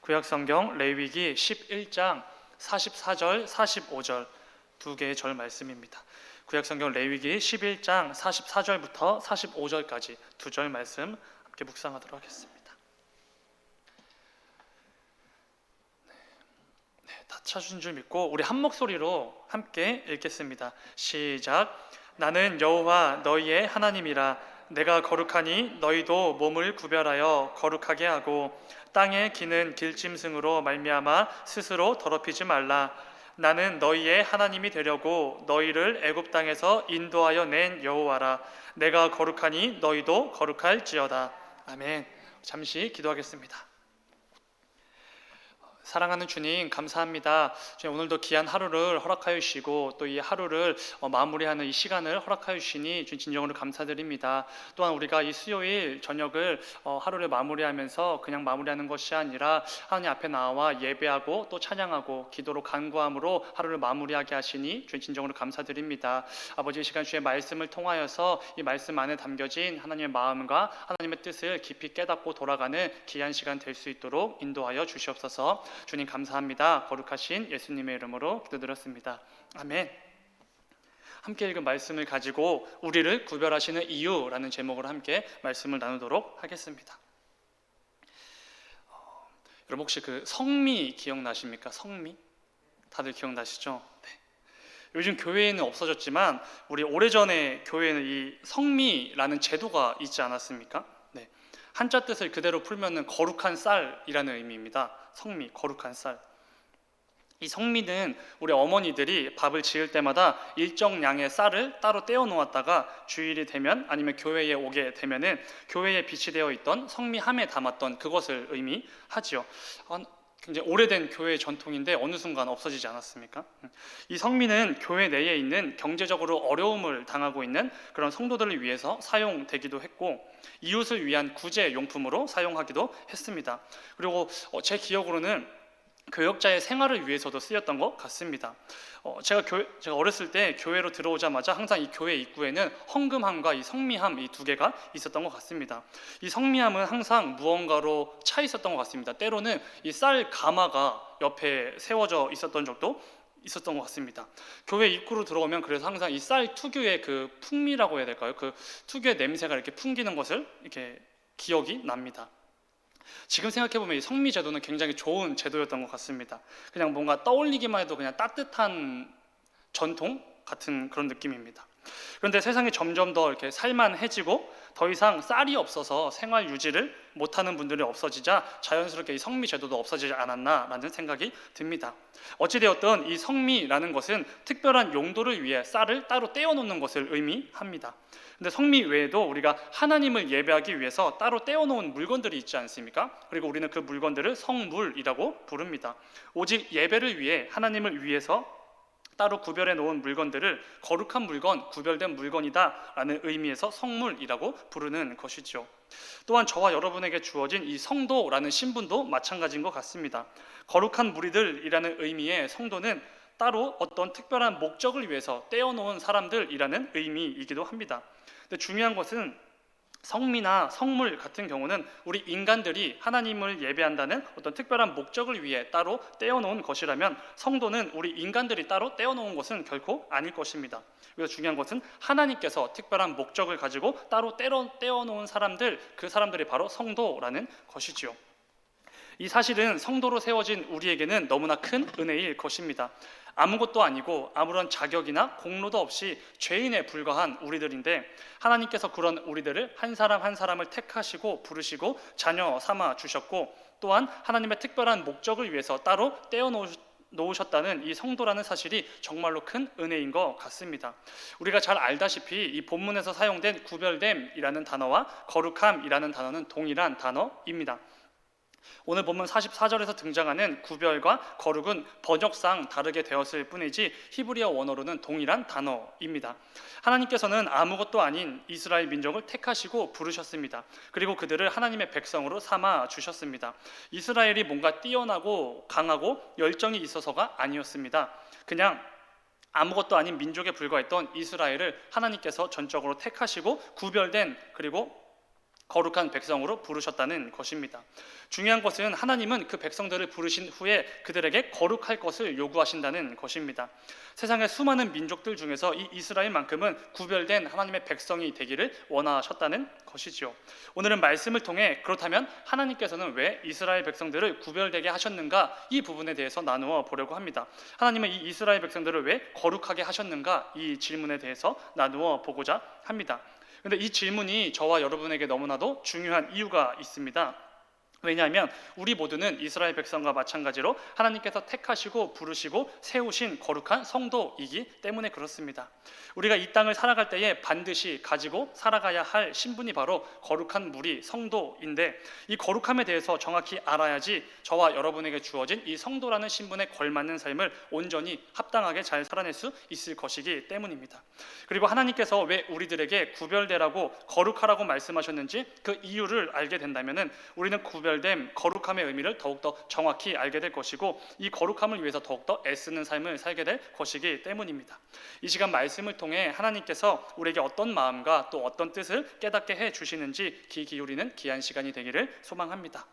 구약성경 레위기 11장 44절, 45절 두 개의 절 말씀입니다. 구약성경 레위기 11장 44절부터 45절까지 두 절 말씀 함께 묵상하도록 하겠습니다. 다 찾으신 줄 믿고 우리 한 목소리로 함께 읽겠습니다. 시작. 나는 여호와 너희의 하나님이라. 내가 거룩하니 너희도 몸을 구별하여 거룩하게 하고 땅에 기는 길짐승으로 말미암아 스스로 더럽히지 말라. 나는 너희의 하나님이 되려고 너희를 애굽 땅에서 인도하여 낸 여호와라. 내가 거룩하니 너희도 거룩할지어다. 아멘. 잠시 기도하겠습니다. 사랑하는 주님, 감사합니다. 주님, 오늘도 귀한 하루를 허락하여 주시고 또 이 하루를 마무리하는 이 시간을 허락하여 주시니 주님 진정으로 감사드립니다. 또한 우리가 이 수요일 저녁을 하루를 마무리하면서 그냥 마무리하는 것이 아니라 하나님 앞에 나와 예배하고 또 찬양하고 기도로 간구함으로 하루를 마무리하게 하시니 주님 진정으로 감사드립니다. 아버지, 이 시간 주의 말씀을 통하여서 이 말씀 안에 담겨진 하나님의 마음과 하나님의 뜻을 깊이 깨닫고 돌아가는 귀한 시간 될 수 있도록 인도하여 주시옵소서. 주님 감사합니다. 거룩하신 예수님의 이름으로 기도드렸습니다. 아멘. 함께 읽은 말씀을 가지고 우리를 구별하시는 이유라는 제목으로 함께 말씀을 나누도록 하겠습니다. 여러분 혹시 그 성미 기억나십니까? 성미? 다들 기억나시죠? 네. 요즘 교회에는 없어졌지만 우리 오래전에 교회에는 이 성미라는 제도가 있지 않았습니까? 네. 한자 뜻을 그대로 풀면은 거룩한 쌀이라는 의미입니다. 성미, 거룩한 쌀. 이 성미는 우리 어머니들이 밥을 지을 때마다 일정 양의 쌀을 따로 떼어 놓았다가 주일이 되면 아니면 교회에 오게 되면은 교회에 비치되어 있던 성미함에 담았던 그것을 의미하지요. 굉장히 오래된 교회의 전통인데 어느 순간 없어지지 않았습니까? 이 성미는 교회 내에 있는 경제적으로 어려움을 당하고 있는 그런 성도들을 위해서 사용되기도 했고 이웃을 위한 구제 용품으로 사용하기도 했습니다. 그리고 제 기억으로는 교역자의 생활을 위해서도 쓰였던 것 같습니다. 제가 어렸을 때 교회로 들어오자마자 항상 이 교회 입구에는 헌금함과 이 성미함 이 두 개가 있었던 것 같습니다. 이 성미함은 항상 무언가로 차 있었던 것 같습니다. 때로는 이 쌀 가마가 옆에 세워져 있었던 적도 있었던 것 같습니다. 교회 입구로 들어오면 그래서 항상 이 쌀 특유의 그 풍미라고 해야 될까요? 그 특유의 냄새가 이렇게 풍기는 것을 이렇게 기억이 납니다. 지금 생각해보면 이 성미 제도는 굉장히 좋은 제도였던 것 같습니다. 그냥 뭔가 떠올리기만 해도 그냥 따뜻한 전통 같은 그런 느낌입니다. 그런데 세상이 점점 더 이렇게 살만해지고 더 이상 쌀이 없어서 생활 유지를 못하는 분들이 없어지자 자연스럽게 이 성미 제도도 없어지지 않았나라는 생각이 듭니다. 어찌되었든 이 성미라는 것은 특별한 용도를 위해 쌀을 따로 떼어놓는 것을 의미합니다. 근데 성미 외에도 우리가 하나님을 예배하기 위해서 따로 떼어놓은 물건들이 있지 않습니까? 그리고 우리는 그 물건들을 성물이라고 부릅니다. 오직 예배를 위해 하나님을 위해서 따로 구별해 놓은 물건들을 거룩한 물건, 구별된 물건이다 라는 의미에서 성물이라고 부르는 것이죠. 또한 저와 여러분에게 주어진 이 성도라는 신분도 마찬가지인 것 같습니다. 거룩한 무리들이라는 의미의 성도는 따로 어떤 특별한 목적을 위해서 떼어놓은 사람들이라는 의미이기도 합니다. 근데 중요한 것은 성미나 성물 같은 경우는 우리 인간들이 하나님을 예배한다는 어떤 특별한 목적을 위해 따로 떼어놓은 것이라면 성도는 우리 인간들이 따로 떼어놓은 것은 결코 아닐 것입니다. 그래서 중요한 것은 하나님께서 특별한 목적을 가지고 따로 떼어놓은 사람들, 그 사람들이 바로 성도라는 것이지요. 이 사실은 성도로 세워진 우리에게는 너무나 큰 은혜일 것입니다. 아무것도 아니고 아무런 자격이나 공로도 없이 죄인에 불과한 우리들인데 하나님께서 그런 우리들을 한 사람 한 사람을 택하시고 부르시고 자녀 삼아 주셨고 또한 하나님의 특별한 목적을 위해서 따로 떼어놓으셨다는 이 성도라는 사실이 정말로 큰 은혜인 것 같습니다. 우리가 잘 알다시피 이 본문에서 사용된 구별됨이라는 단어와 거룩함이라는 단어는 동일한 단어입니다. 오늘 본문 44절에서 등장하는 구별과 거룩은 번역상 다르게 되었을 뿐이지 히브리어 원어로는 동일한 단어입니다. 하나님께서는 아무것도 아닌 이스라엘 민족을 택하시고 부르셨습니다. 그리고 그들을 하나님의 백성으로 삼아 주셨습니다. 이스라엘이 뭔가 뛰어나고 강하고 열정이 있어서가 아니었습니다. 그냥 아무것도 아닌 민족에 불과했던 이스라엘을 하나님께서 전적으로 택하시고 구별된 그리고 거룩한 백성으로 부르셨다는 것입니다. 중요한 것은 하나님은 그 백성들을 부르신 후에 그들에게 거룩할 것을 요구하신다는 것입니다. 세상의 수많은 민족들 중에서 이 이스라엘만큼은 구별된 하나님의 백성이 되기를 원하셨다는 것이지요. 오늘은 말씀을 통해 그렇다면 하나님께서는 왜 이스라엘 백성들을 구별되게 하셨는가, 이 부분에 대해서 나누어 보려고 합니다. 하나님은 이 이스라엘 백성들을 왜 거룩하게 하셨는가, 이 질문에 대해서 나누어 보고자 합니다. 그런데 이 질문이 저와 여러분에게 너무나도 중요한 이유가 있습니다. 왜냐하면 우리 모두는 이스라엘 백성과 마찬가지로 하나님께서 택하시고 부르시고 세우신 거룩한 성도이기 때문에 그렇습니다. 우리가 이 땅을 살아갈 때에 반드시 가지고 살아가야 할 신분이 바로 거룩한 무리 성도인데, 이 거룩함에 대해서 정확히 알아야지 저와 여러분에게 주어진 이 성도라는 신분에 걸맞는 삶을 온전히 합당하게 잘 살아낼 수 있을 것이기 때문입니다. 그리고 하나님께서 왜 우리들에게 구별되라고 거룩하라고 말씀하셨는지 그 이유를 알게 된다면 우리는 구별됨, 거룩함의 의미를 더욱더 정확히 알게 될 것이고, 이 거룩함을 위해서 더욱더 애쓰는 삶을 살게 될 것이기 때문입니다. 이 시간 말씀을 통해 하나님께서 우리에게 어떤 마음과 또 어떤 뜻을 깨닫게 해주시는지 귀 기울이는 귀한 시간이 되기를 소망합니다.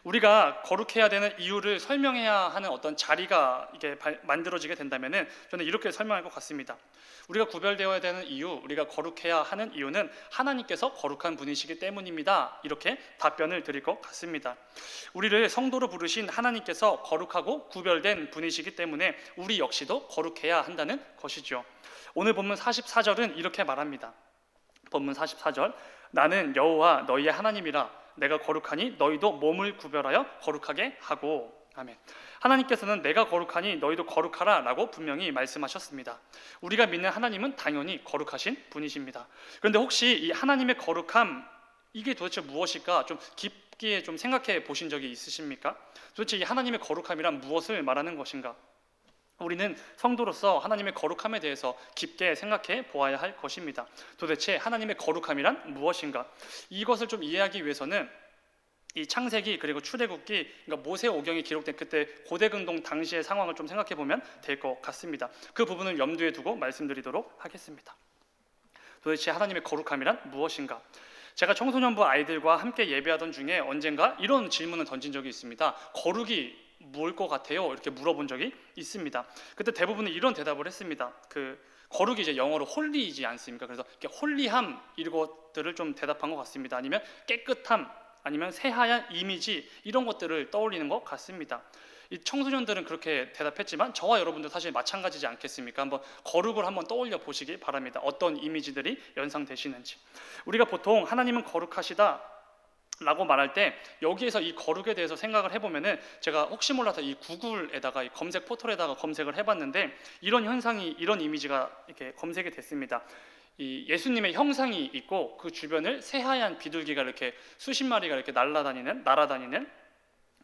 우리가 거룩해야 되는 이유를 설명해야 하는 어떤 자리가 이게 만들어지게 된다면 저는 이렇게 설명할 것 같습니다. 우리가 구별되어야 되는 이유, 우리가 거룩해야 하는 이유는 하나님께서 거룩한 분이시기 때문입니다. 이렇게 답변을 드릴 것 같습니다. 우리를 성도로 부르신 하나님께서 거룩하고 구별된 분이시기 때문에 우리 역시도 거룩해야 한다는 것이죠. 오늘 본문 44절은 이렇게 말합니다. 본문 44절, 나는 여호와 너희의 하나님이라. 내가 거룩하니 너희도 몸을 구별하여 거룩하게 하고. 아멘. 하나님께서는 내가 거룩하니 너희도 거룩하라 라고 분명히 말씀하셨습니다. 우리가 믿는 하나님은 당연히 거룩하신 분이십니다. 그런데 혹시 이 하나님의 거룩함, 이게 도대체 무엇일까 좀 깊게 좀 생각해 보신 적이 있으십니까? 도대체 이 하나님의 거룩함이란 무엇을 말하는 것인가? 우리는 성도로서 하나님의 거룩함에 대해서 깊게 생각해 보아야 할 것입니다. 도대체 하나님의 거룩함이란 무엇인가? 이것을 좀 이해하기 위해서는 이 창세기 그리고 출애굽기, 그러니까 모세오경이 기록된 그때 고대근동 당시의 상황을 좀 생각해 보면 될 것 같습니다. 그 부분을 염두에 두고 말씀드리도록 하겠습니다. 도대체 하나님의 거룩함이란 무엇인가? 제가 청소년부 아이들과 함께 예배하던 중에 언젠가 이런 질문을 던진 적이 있습니다. 거룩이 뭘 것 같아요? 이렇게 물어본 적이 있습니다. 그때 대부분은 이런 대답을 했습니다. 거룩이 이제 영어로 홀리이지 않습니까? 그래서 이렇게 홀리함, 이런 것들을 좀 대답한 것 같습니다. 아니면 깨끗함, 아니면 새하얀 이미지, 이런 것들을 떠올리는 것 같습니다. 이 청소년들은 그렇게 대답했지만 저와 여러분도 사실 마찬가지지 않겠습니까? 한번 거룩을 한번 떠올려 보시기 바랍니다. 어떤 이미지들이 연상되시는지. 우리가 보통 하나님은 거룩하시다 라고 말할 때 여기에서 이 거룩에 대해서 생각을 해보면은, 제가 혹시 몰라서 이 구글에다가 이 검색 포털에다가 검색을 해봤는데 이런 현상이, 이런 이미지가 이렇게 검색이 됐습니다. 이 예수님의 형상이 있고 그 주변을 새하얀 비둘기가 이렇게 수십 마리가 이렇게 날아다니는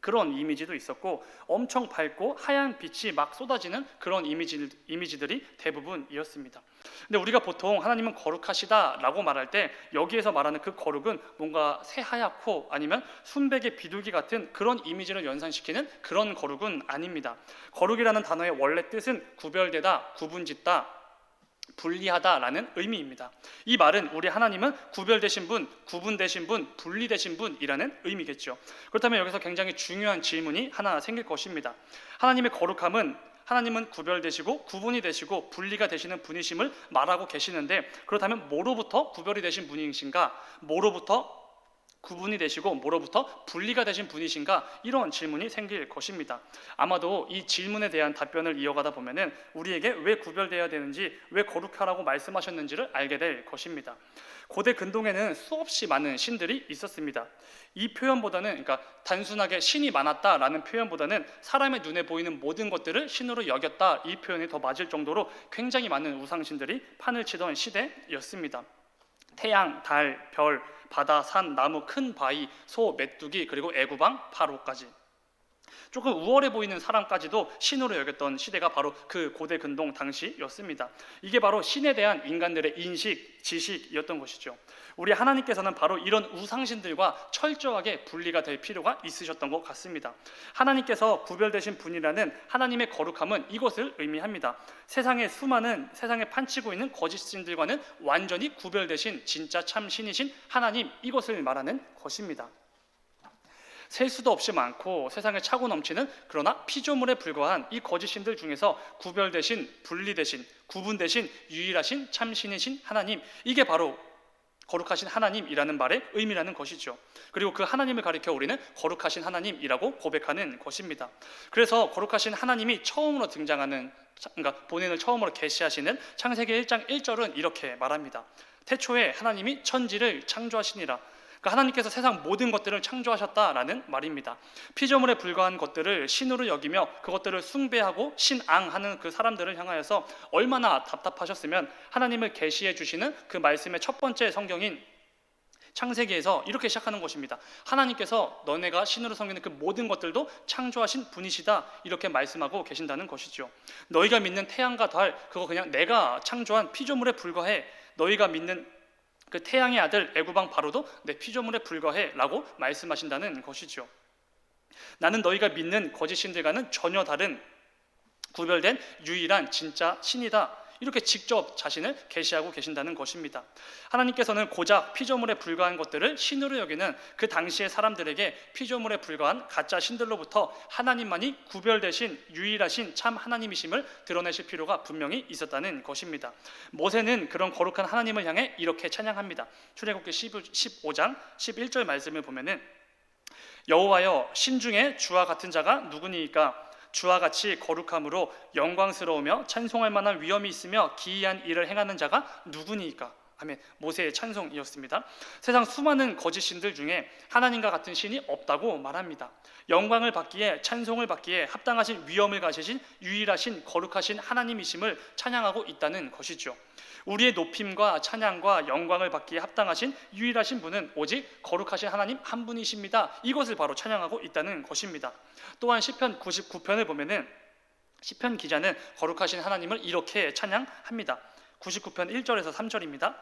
그런 이미지도 있었고, 엄청 밝고 하얀 빛이 막 쏟아지는 그런 이미지들이 대부분이었습니다. 근데 우리가 보통 하나님은 거룩하시다라고 말할 때 여기에서 말하는 그 거룩은 뭔가 새하얗고 아니면 순백의 비둘기 같은 그런 이미지를 연상시키는 그런 거룩은 아닙니다. 거룩이라는 단어의 원래 뜻은 구별되다, 구분짓다, 분리하다라는 의미입니다. 이 말은 우리 하나님은 구별되신 분, 구분되신 분, 분리되신 분이라는 의미겠죠. 그렇다면 여기서 굉장히 중요한 질문이 하나 생길 것입니다. 하나님의 거룩함은, 하나님은 구별되시고 구분이 되시고 분리가 되시는 분이심을 말하고 계시는데, 그렇다면 뭐로부터 구별이 되신 분이신가? 뭐로부터 구분이 되시고 뭐로부터 분리가 되신 분이신가? 이런 질문이 생길 것입니다. 아마도 이 질문에 대한 답변을 이어가다 보면은 우리에게 왜 구별되어야 되는지, 왜 거룩하라고 말씀하셨는지를 알게 될 것입니다. 고대 근동에는 수없이 많은 신들이 있었습니다. 이 표현보다는, 그러니까 단순하게 신이 많았다라는 표현보다는 사람의 눈에 보이는 모든 것들을 신으로 여겼다, 이 표현이 더 맞을 정도로 굉장히 많은 우상신들이 판을 치던 시대였습니다. 태양, 달, 별, 바다, 산, 나무, 큰 바위, 소, 메뚜기, 그리고 애구방, 파로까지. 조금 우월해 보이는 사람까지도 신으로 여겼던 시대가 바로 그 고대 근동 당시였습니다. 이게 바로 신에 대한 인간들의 인식, 지식이었던 것이죠. 우리 하나님께서는 바로 이런 우상신들과 철저하게 분리가 될 필요가 있으셨던 것 같습니다. 하나님께서 구별되신 분이라는 하나님의 거룩함은 이것을 의미합니다. 세상에 판치고 있는 거짓신들과는 완전히 구별되신 진짜 참 신이신 하나님, 이것을 말하는 것입니다. 셀 수도 없이 많고 세상에 차고 넘치는 그러나 피조물에 불과한 이 거짓신들 중에서 구별되신, 분리되신, 구분되신 유일하신 참신이신 하나님, 이게 바로 거룩하신 하나님이라는 말의 의미라는 것이죠. 그리고 그 하나님을 가리켜 우리는 거룩하신 하나님이라고 고백하는 것입니다. 그래서 거룩하신 하나님이 처음으로 등장하는, 그러니까 본인을 처음으로 계시하시는 창세기 1장 1절은 이렇게 말합니다. 태초에 하나님이 천지를 창조하시니라. 그러니까 하나님께서 세상 모든 것들을 창조하셨다라는 말입니다. 피조물에 불과한 것들을 신으로 여기며 그것들을 숭배하고 신앙하는 그 사람들을 향하여서 얼마나 답답하셨으면 하나님을 계시해 주시는 그 말씀의 첫 번째 성경인 창세기에서 이렇게 시작하는 것입니다. 하나님께서 너네가 신으로 섬기는 그 모든 것들도 창조하신 분이시다, 이렇게 말씀하고 계신다는 것이죠. 너희가 믿는 태양과 달, 그거 그냥 내가 창조한 피조물에 불과해. 너희가 믿는 그 태양의 아들 애굽왕 바로도 내 피조물에 불과해 라고 말씀하신다는 것이죠. 나는 너희가 믿는 거짓신들과는 전혀 다른 구별된 유일한 진짜 신이다, 이렇게 직접 자신을 계시하고 계신다는 것입니다. 하나님께서는 고작 피조물에 불과한 것들을 신으로 여기는 그 당시의 사람들에게 피조물에 불과한 가짜 신들로부터 하나님만이 구별되신 유일하신 참 하나님이심을 드러내실 필요가 분명히 있었다는 것입니다. 모세는 그런 거룩한 하나님을 향해 이렇게 찬양합니다. 출애굽기 15장 11절 말씀을 보면은 여호와여, 신중에 주와 같은 자가 누구니이까? 주와 같이 거룩함으로 영광스러우며 찬송할 만한 위엄이 있으며 기이한 일을 행하는 자가 누구니이까? 아멘. 모세의 찬송이었습니다. 세상 수많은 거짓 신들 중에 하나님과 같은 신이 없다고 말합니다. 영광을 받기에, 찬송을 받기에 합당하신 위엄을 가지신 유일하신 거룩하신 하나님이심을 찬양하고 있다는 것이죠. 우리의 높임과 찬양과 영광을 받기에 합당하신 유일하신 분은 오직 거룩하신 하나님 한 분이십니다. 이것을 바로 찬양하고 있다는 것입니다. 또한 시편 99편을 보면은 시편 기자는 거룩하신 하나님을 이렇게 찬양합니다. 99편 1절에서 3절입니다.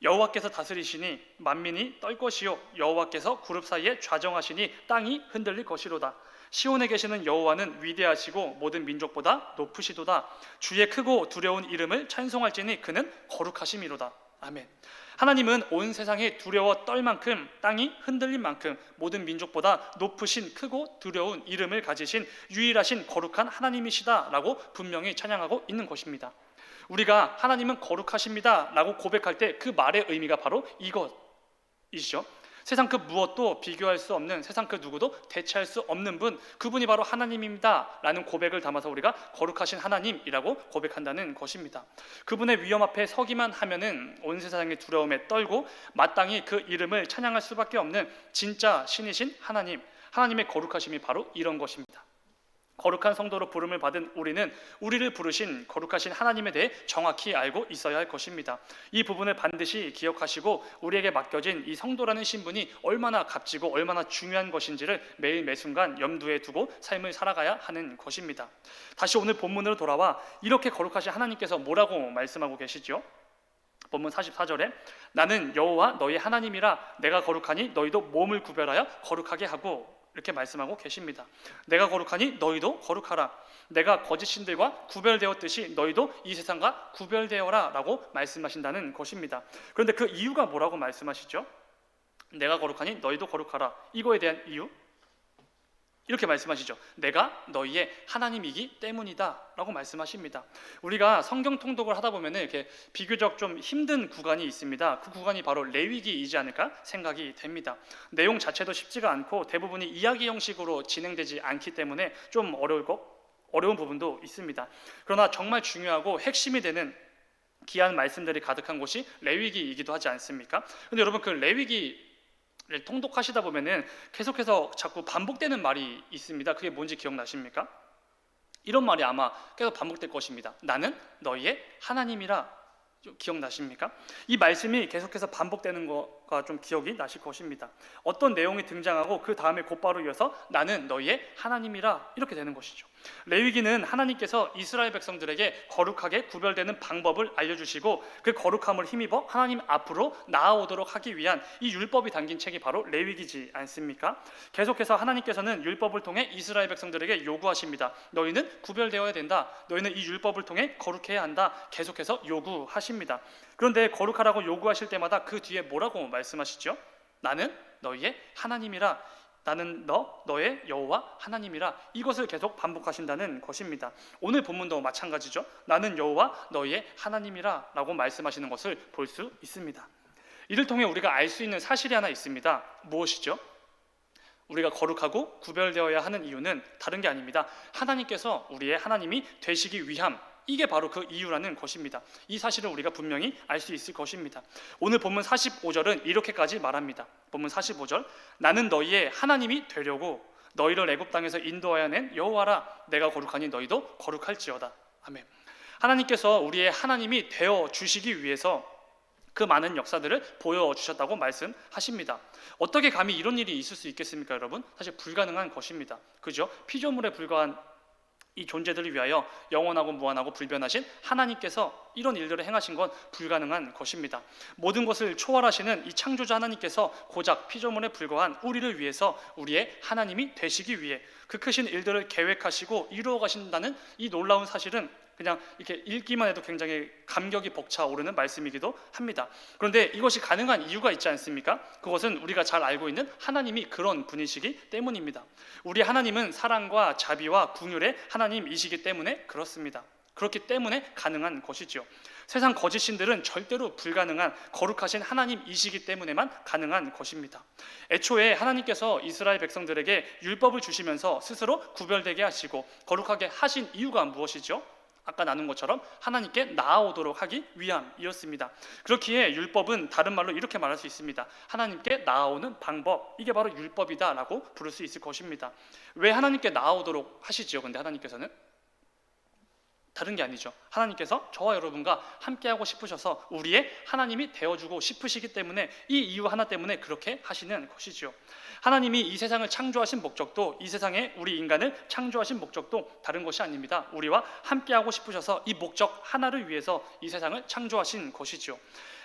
여호와께서 다스리시니 만민이 떨 것이요, 여호와께서 구룹 사이에 좌정하시니 땅이 흔들릴 것이로다. 시온에 계시는 여호와는 위대하시고 모든 민족보다 높으시도다. 주의 크고 두려운 이름을 찬송할지니 그는 거룩하심이로다. 아멘. 하나님은 온 세상에 두려워 떨 만큼, 땅이 흔들린 만큼 모든 민족보다 높으신 크고 두려운 이름을 가지신 유일하신 거룩한 하나님이시다라고 분명히 찬양하고 있는 것입니다. 우리가 하나님은 거룩하십니다 라고 고백할 때 그 말의 의미가 바로 이것이죠. 세상 그 무엇도 비교할 수 없는, 세상 그 누구도 대체할 수 없는 분, 그분이 바로 하나님입니다 라는 고백을 담아서 우리가 거룩하신 하나님이라고 고백한다는 것입니다. 그분의 위엄 앞에 서기만 하면은 온 세상의 두려움에 떨고 마땅히 그 이름을 찬양할 수밖에 없는 진짜 신이신 하나님, 하나님의 거룩하심이 바로 이런 것입니다. 거룩한 성도로 부름을 받은 우리는 우리를 부르신 거룩하신 하나님에 대해 정확히 알고 있어야 할 것입니다. 이 부분을 반드시 기억하시고 우리에게 맡겨진 이 성도라는 신분이 얼마나 값지고 얼마나 중요한 것인지를 매일 매순간 염두에 두고 삶을 살아가야 하는 것입니다. 다시 오늘 본문으로 돌아와 이렇게 거룩하신 하나님께서 뭐라고 말씀하고 계시죠? 본문 44절에 나는 여호와 너희 하나님이라, 내가 거룩하니 너희도 몸을 구별하여 거룩하게 하고, 이렇게 말씀하고 계십니다. 내가 거룩하니 너희도 거룩하라. 내가 거짓 신들과 구별되었듯이 너희도 이 세상과 구별되어라 라고 말씀하신다는 것입니다. 그런데 그 이유가 뭐라고 말씀하시죠? 내가 거룩하니 너희도 거룩하라. 이거에 대한 이유? 이렇게 말씀하시죠. 내가 너희의 하나님이기 때문이다 라고 말씀하십니다. 우리가 성경 통독을 하다 보면 이렇게 비교적 좀 힘든 구간이 있습니다. 그 구간이 바로 레위기이지 않을까 생각이 됩니다. 내용 자체도 쉽지가 않고 대부분이 이야기 형식으로 진행되지 않기 때문에 좀 어려운 부분도 있습니다. 그러나 정말 중요하고 핵심이 되는 귀한 말씀들이 가득한 곳이 레위기이기도 하지 않습니까? 근데 여러분, 그 레위기 통독하시다 보면은 계속해서 자꾸 반복되는 말이 있습니다. 그게 뭔지 기억나십니까? 이런 말이 아마 계속 반복될 것입니다. 나는 너희의 하나님이라. 좀 기억나십니까? 이 말씀이 계속해서 반복되는 거가 좀 기억이 나실 것입니다. 어떤 내용이 등장하고 그 다음에 곧바로 이어서 나는 너희의 하나님이라 이렇게 되는 것이죠. 레위기는 하나님께서 이스라엘 백성들에게 거룩하게 구별되는 방법을 알려주시고 그 거룩함을 힘입어 하나님 앞으로 나아오도록 하기 위한 이 율법이 담긴 책이 바로 레위기지 않습니까? 계속해서 하나님께서는 율법을 통해 이스라엘 백성들에게 요구하십니다. 너희는 구별되어야 된다. 너희는 이 율법을 통해 거룩해야 한다. 계속해서 요구하십니다. 그런데 거룩하라고 요구하실 때마다 그 뒤에 뭐라고 말씀하시죠? 나는 너희의 하나님이라. 나는 너의 여호와 하나님이라. 이것을 계속 반복하신다는 것입니다. 오늘 본문도 마찬가지죠. 나는 여호와 너희의 하나님이라 라고 말씀하시는 것을 볼 수 있습니다. 이를 통해 우리가 알 수 있는 사실이 하나 있습니다. 무엇이죠? 우리가 거룩하고 구별되어야 하는 이유는 다른 게 아닙니다. 하나님께서 우리의 하나님이 되시기 위함, 이게 바로 그 이유라는 것입니다. 이 사실을 우리가 분명히 알 수 있을 것입니다. 오늘 본문 45절은 이렇게까지 말합니다. 본문 45절, 나는 너희의 하나님이 되려고 너희를 애굽 땅에서 인도하여 낸 여호와라. 내가 거룩하니 너희도 거룩할지어다. 아멘. 하나님께서 우리의 하나님이 되어 주시기 위해서 그 많은 역사들을 보여주셨다고 말씀하십니다. 어떻게 감히 이런 일이 있을 수 있겠습니까, 여러분? 사실 불가능한 것입니다. 그죠? 피조물에 불과한 이 존재들을 위하여 영원하고 무한하고 불변하신 하나님께서 이런 일들을 행하신 건 불가능한 것입니다. 모든 것을 초월하시는 이 창조자 하나님께서 고작 피조물에 불과한 우리를 위해서 우리의 하나님이 되시기 위해 그 크신 일들을 계획하시고 이루어 가신다는 이 놀라운 사실은 그냥 이렇게 읽기만 해도 굉장히 감격이 벅차오르는 말씀이기도 합니다. 그런데 이것이 가능한 이유가 있지 않습니까? 그것은 우리가 잘 알고 있는 하나님이 그런 분이시기 때문입니다. 우리 하나님은 사랑과 자비와 긍휼의 하나님이시기 때문에 그렇습니다. 그렇기 때문에 가능한 것이죠. 세상 거짓 신들은 절대로 불가능한 거룩하신 하나님이시기 때문에만 가능한 것입니다. 애초에 하나님께서 이스라엘 백성들에게 율법을 주시면서 스스로 구별되게 하시고 거룩하게 하신 이유가 무엇이죠? 아까 나눈 것처럼 하나님께 나아오도록 하기 위함이었습니다. 그렇기에 율법은 다른 말로 이렇게 말할 수 있습니다. 하나님께 나아오는 방법, 이게 바로 율법이다 라고 부를 수 있을 것입니다. 왜 하나님께 나아오도록 하시지요? 근데 하나님께서는 다른 게 아니죠. 하나님께서 저와 여러분과 함께하고 싶으셔서 우리의 하나님이 되어주고 싶으시기 때문에 이 이유 하나 때문에 그렇게 하시는 것이죠. 하나님이 이 세상을 창조하신 목적도, 이 세상에 우리 인간을 창조하신 목적도 다른 것이 아닙니다. 우리와 함께하고 싶으셔서 이 목적 하나를 위해서 이 세상을 창조하신 것이죠.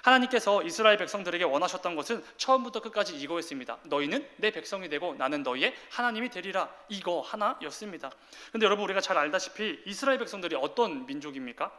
하나님께서 이스라엘 백성들에게 원하셨던 것은 처음부터 끝까지 이거였습니다. 너희는 내 백성이 되고 나는 너희의 하나님이 되리라. 이거 하나였습니다. 그런데 여러분, 우리가 잘 알다시피 이스라엘 백성들이 어떤 민족입니까?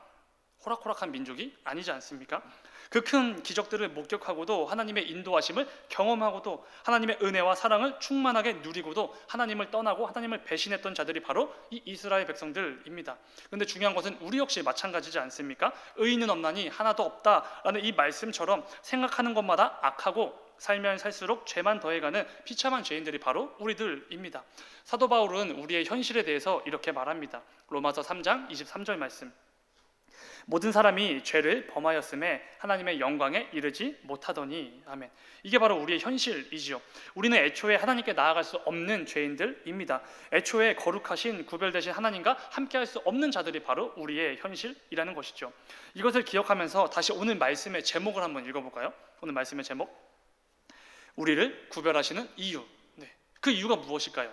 호락호락한 민족이 아니지 않습니까? 그 큰 기적들을 목격하고도 하나님의 인도하심을 경험하고도 하나님의 은혜와 사랑을 충만하게 누리고도 하나님을 떠나고 하나님을 배신했던 자들이 바로 이 이스라엘 백성들입니다. 그런데 중요한 것은 우리 역시 마찬가지지 않습니까? 의인은 없나니 하나도 없다라는 이 말씀처럼 생각하는 것마다 악하고 살면 살수록 죄만 더해가는 비참한 죄인들이 바로 우리들입니다. 사도 바울은 우리의 현실에 대해서 이렇게 말합니다. 로마서 3장 23절 말씀, 모든 사람이 죄를 범하였음에 하나님의 영광에 이르지 못하더니. 아멘. 이게 바로 우리의 현실이지요. 우리는 애초에 하나님께 나아갈 수 없는 죄인들입니다. 애초에 거룩하신 구별되신 하나님과 함께할 수 없는 자들이 바로 우리의 현실이라는 것이죠. 이것을 기억하면서 다시 오늘 말씀의 제목을 한번 읽어볼까요? 오늘 말씀의 제목, 우리를 구별하시는 이유. 네. 그 이유가 무엇일까요?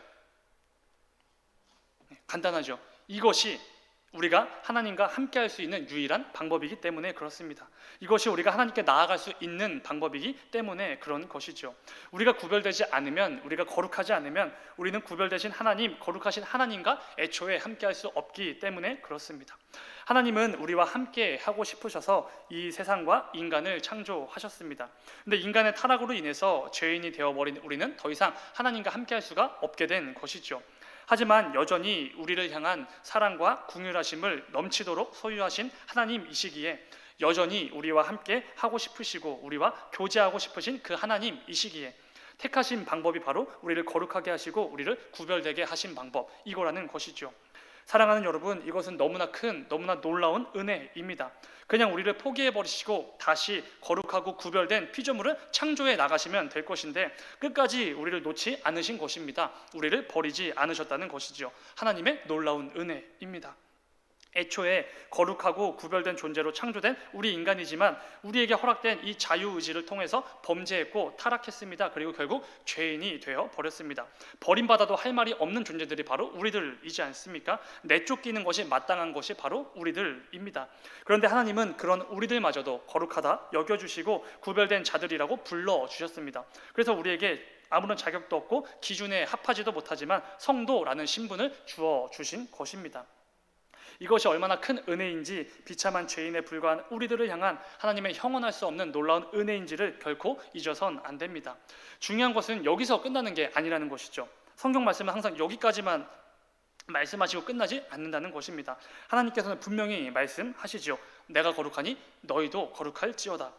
네, 간단하죠. 이것이 우리가 하나님과 함께할 수 있는 유일한 방법이기 때문에 그렇습니다. 이것이 우리가 하나님께 나아갈 수 있는 방법이기 때문에 그런 것이죠. 우리가 구별되지 않으면, 우리가 거룩하지 않으면 우리는 구별되신 하나님, 거룩하신 하나님과 애초에 함께할 수 없기 때문에 그렇습니다. 하나님은 우리와 함께 하고 싶으셔서 이 세상과 인간을 창조하셨습니다. 그런데 인간의 타락으로 인해서 죄인이 되어버린 우리는 더 이상 하나님과 함께할 수가 없게 된 것이죠. 하지만 여전히 우리를 향한 사랑과 긍휼하심을 넘치도록 소유하신 하나님이시기에 여전히 우리와 함께 하고 싶으시고 우리와 교제하고 싶으신 그 하나님이시기에 택하신 방법이 바로 우리를 거룩하게 하시고 우리를 구별되게 하신 방법, 이거라는 것이죠. 사랑하는 여러분, 이것은 너무나 큰, 너무나 놀라운 은혜입니다. 그냥 우리를 포기해버리시고 다시 거룩하고 구별된 피조물을 창조해 나가시면 될 것인데 끝까지 우리를 놓지 않으신 것입니다. 우리를 버리지 않으셨다는 것이죠. 하나님의 놀라운 은혜입니다. 애초에 거룩하고 구별된 존재로 창조된 우리 인간이지만 우리에게 허락된 이 자유의지를 통해서 범죄했고 타락했습니다. 그리고 결국 죄인이 되어 버렸습니다. 버림받아도 할 말이 없는 존재들이 바로 우리들이지 않습니까? 내쫓기는 것이 마땅한 것이 바로 우리들입니다. 그런데 하나님은 그런 우리들마저도 거룩하다 여겨주시고 구별된 자들이라고 불러주셨습니다. 그래서 우리에게 아무런 자격도 없고 기준에 합하지도 못하지만 성도라는 신분을 주어주신 것입니다. 이것이 얼마나 큰 은혜인지 비참한 죄인에 불과한 우리들을 향한 하나님의 형언할 수 없는 놀라운 은혜인지를 결코 잊어선 안 됩니다. 중요한 것은 여기서 끝나는 게 아니라는 것이죠. 성경 말씀은 항상 여기까지만 말씀하시고 끝나지 않는다는 것입니다. 하나님께서는 분명히 말씀하시죠. 내가 거룩하니 너희도 거룩할지어다.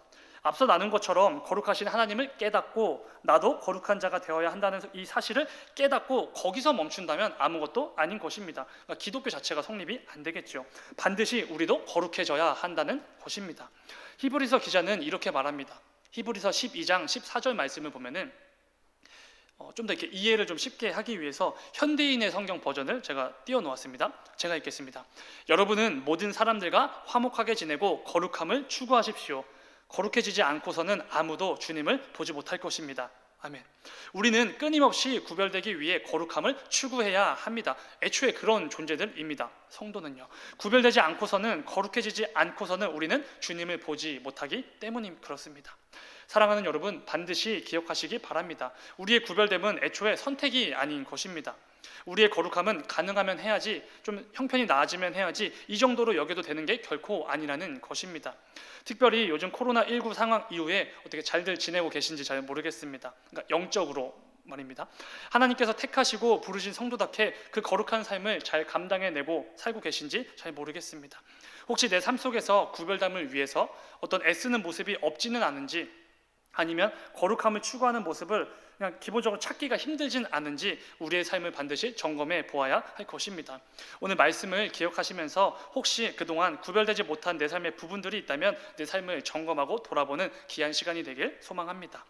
앞서 나눈 것처럼 거룩하신 하나님을 깨닫고 나도 거룩한 자가 되어야 한다는 이 사실을 깨닫고 거기서 멈춘다면 아무것도 아닌 것입니다. 그러니까 기독교 자체가 성립이 안 되겠죠. 반드시 우리도 거룩해져야 한다는 것입니다. 히브리서 기자는 이렇게 말합니다. 히브리서 12장 14절 말씀을 보면은 좀 더 이렇게 이해를 좀 쉽게 하기 위해서 현대인의 성경 버전을 제가 띄워놓았습니다. 제가 읽겠습니다. 여러분은 모든 사람들과 화목하게 지내고 거룩함을 추구하십시오. 거룩해지지 않고서는 아무도 주님을 보지 못할 것입니다. 아멘. 우리는 끊임없이 구별되기 위해 거룩함을 추구해야 합니다. 애초에 그런 존재들입니다. 성도는요. 구별되지 않고서는 거룩해지지 않고서는 우리는 주님을 보지 못하기 때문이 그렇습니다. 사랑하는 여러분, 반드시 기억하시기 바랍니다. 우리의 구별됨은 애초에 선택이 아닌 것입니다. 우리의 거룩함은 가능하면 해야지, 좀 형편이 나아지면 해야지, 이 정도로 여겨도 되는 게 결코 아니라는 것입니다. 특별히 요즘 코로나19 상황 이후에 어떻게 잘들 지내고 계신지 잘 모르겠습니다. 그러니까 영적으로 말입니다. 하나님께서 택하시고 부르신 성도답게 그 거룩한 삶을 잘 감당해내고 살고 계신지 잘 모르겠습니다. 혹시 내 삶 속에서 구별됨을 위해서 어떤 애쓰는 모습이 없지는 않은지, 아니면 거룩함을 추구하는 모습을 그냥 기본적으로 찾기가 힘들진 않은지 우리의 삶을 반드시 점검해 보아야 할 것입니다. 오늘 말씀을 기억하시면서 혹시 그동안 구별되지 못한 내 삶의 부분들이 있다면 내 삶을 점검하고 돌아보는 귀한 시간이 되길 소망합니다.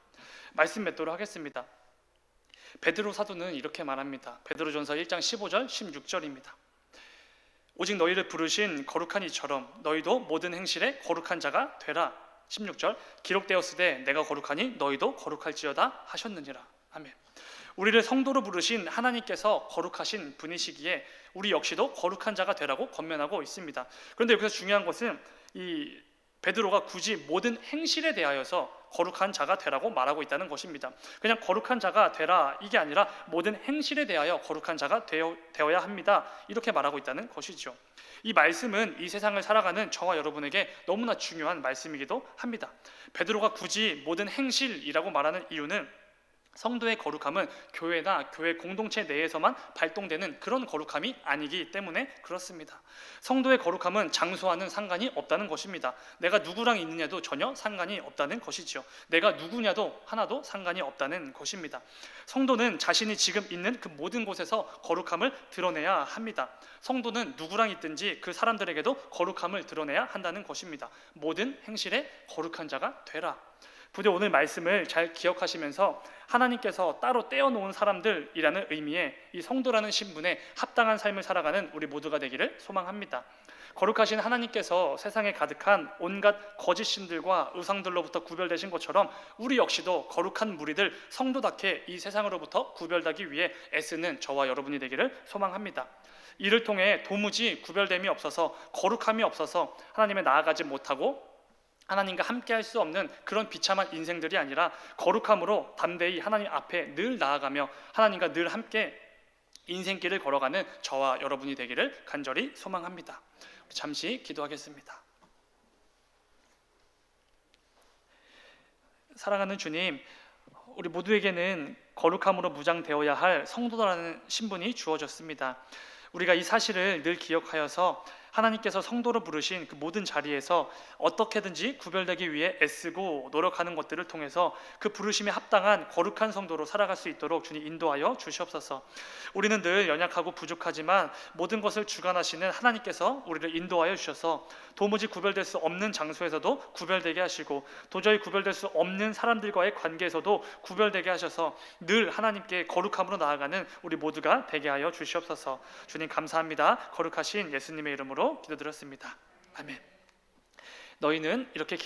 말씀 맺도록 하겠습니다. 베드로 사도는 이렇게 말합니다. 베드로전서 1장 15절 16절입니다. 오직 너희를 부르신 거룩한 이처럼 너희도 모든 행실에 거룩한 자가 되라. 16절 기록되었으되 내가 거룩하니 너희도 거룩할지어다 하셨느니라. 아멘. 우리를 성도로 부르신 하나님께서 거룩하신 분이시기에 우리 역시도 거룩한 자가 되라고 권면하고 있습니다. 그런데 여기서 중요한 것은 이 베드로가 굳이 모든 행실에 대하여서 거룩한 자가 되라고 말하고 있다는 것입니다. 그냥 거룩한 자가 되라 이게 아니라 모든 행실에 대하여 거룩한 자가 되어야 합니다. 이렇게 말하고 있다는 것이죠. 이 말씀은 이 세상을 살아가는 저와 여러분에게 너무나 중요한 말씀이기도 합니다. 베드로가 굳이 모든 행실이라고 말하는 이유는 성도의 거룩함은 교회나 교회 공동체 내에서만 발동되는 그런 거룩함이 아니기 때문에 그렇습니다. 성도의 거룩함은 장소와는 상관이 없다는 것입니다. 내가 누구랑 있느냐도 전혀 상관이 없다는 것이죠. 내가 누구냐도 하나도 상관이 없다는 것입니다. 성도는 자신이 지금 있는 그 모든 곳에서 거룩함을 드러내야 합니다. 성도는 누구랑 있든지 그 사람들에게도 거룩함을 드러내야 한다는 것입니다. 모든 행실에 거룩한 자가 되라. 부디 오늘 말씀을 잘 기억하시면서 하나님께서 따로 떼어놓은 사람들이라는 의미의 이 성도라는 신분에 합당한 삶을 살아가는 우리 모두가 되기를 소망합니다. 거룩하신 하나님께서 세상에 가득한 온갖 거짓 신들과 우상들로부터 구별되신 것처럼 우리 역시도 거룩한 무리들 성도답게 이 세상으로부터 구별되기 위해 애쓰는 저와 여러분이 되기를 소망합니다. 이를 통해 도무지 구별됨이 없어서 거룩함이 없어서 하나님에 나아가지 못하고 하나님과 함께 할 수 없는 그런 비참한 인생들이 아니라 거룩함으로 담대히 하나님 앞에 늘 나아가며 하나님과 늘 함께 인생길을 걸어가는 저와 여러분이 되기를 간절히 소망합니다. 잠시 기도하겠습니다. 사랑하는 주님, 우리 모두에게는 거룩함으로 무장되어야 할 성도라는 신분이 주어졌습니다. 우리가 이 사실을 늘 기억하여서 하나님께서 성도로 부르신 그 모든 자리에서 어떻게든지 구별되기 위해 애쓰고 노력하는 것들을 통해서 그 부르심에 합당한 거룩한 성도로 살아갈 수 있도록 주님 인도하여 주시옵소서. 우리는 늘 연약하고 부족하지만 모든 것을 주관하시는 하나님께서 우리를 인도하여 주셔서 도무지 구별될 수 없는 장소에서도 구별되게 하시고 도저히 구별될 수 없는 사람들과의 관계에서도 구별되게 하셔서 늘 하나님께 거룩함으로 나아가는 우리 모두가 되게 하여 주시옵소서. 주님 감사합니다. 거룩하신 예수님의 이름으로 이름으로 기도드렸습니다. 아멘. 너희는 이렇게